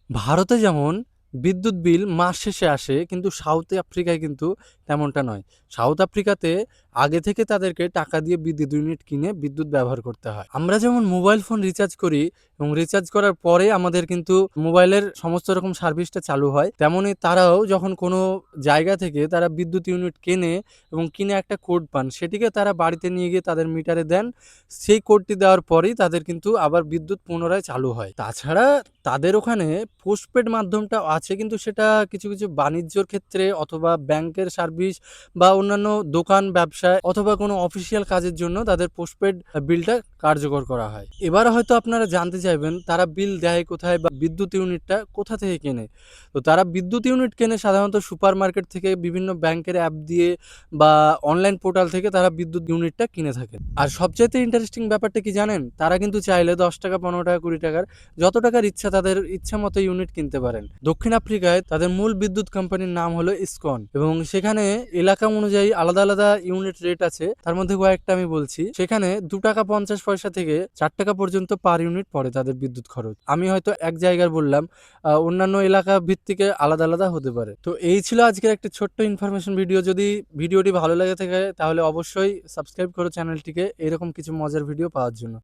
ভারতে যেমন বিদ্যুৎ বিল মাস শেষে আসে, কিন্তু সাউথ আফ্রিকায় কিন্তু তেমনটা নয়। সাউথ আফ্রিকাতে আগে থেকে তাদেরকে টাকা দিয়ে বিদ্যুৎ ইউনিট কিনে বিদ্যুৎ ব্যবহার করতে হয়। আমরা যেমন মোবাইল ফোন রিচার্জ করি এবং রিচার্জ করার পরে আমাদের কিন্তু মোবাইলের সমস্ত রকম সার্ভিসটা চালু হয়, তেমনি তারাও যখন কোনো জায়গা থেকে তারা বিদ্যুৎ ইউনিট কেনে এবং কিনে একটা কোড পান, সেটিকে তারা বাড়িতে নিয়ে গিয়ে তাদের মিটারে দেন। সেই কোডটি দেওয়ার পরেই তাদের কিন্তু আবার বিদ্যুৎ পুনরায় চালু হয়। তাছাড়া তাদের ওখানে পোস্টপেড মাধ্যমটা আছে, কিন্তু সেটা কিছু কিছু বাণিজ্যর ক্ষেত্রে অথবা ব্যাংকের সার্ভিস বা অন্যান্য দোকান ব্যবসায় অথবা কোনো অফিসিয়াল কাজের জন্য তাদের পোস্টপেড বিলটা কার্যকর করা হয়। এবার হয়তো আপনারা জানতে চাইবেন তারা বিল দেয় কোথায় বা বিদ্যুৎ ইউনিটটা কোথা থেকে কেনে। তো তারা বিদ্যুৎ ইউনিট কেনে সাধারণত সুপার মার্কেট থেকে, বিভিন্ন ব্যাংকের অ্যাপ দিয়ে বা অনলাইন পোর্টাল থেকে তারা বিদ্যুৎ ইউনিটটা কিনে থাকেন। আর সবচাইতে ইন্টারেস্টিং ব্যাপারটা কি জানেন? তারা কিন্তু চাইলে 10 টাকা, 15 টাকা, 20 টাকার যত টাকার ইচ্ছা তাদের ইচ্ছা মতো ইউনিট কিনতে পারেন। দক্ষিণ আফ্রিকায় তাদের মূল বিদ্যুৎ কোম্পানির নাম হলো ইসকন এবং সেখানে এলাকা অনুযায়ী আলাদা আলাদা ইউনিট রেট আছে। তার মধ্যে কয়েকটা আমি বলছি। সেখানে 2 টাকা 50 পয়সা থেকে 4 টাকা পর্যন্ত পার ইউনিট পড়ে তাদের বিদ্যুৎ খরচ। আমি হয়তো এক জায়গার বললাম, অন্যান্য এলাকা ভিত্তিকে আলাদা আলাদা হতে পারে। তো এই ছিল আজকের একটা ছোট্ট ইনফরমেশন ভিডিও। যদি ভিডিওটি ভালো লাগে থাকে তাহলে অবশ্যই সাবস্ক্রাইব করো চ্যানেলটিকে এরকম কিছু মজার ভিডিও পাওয়ার জন্য।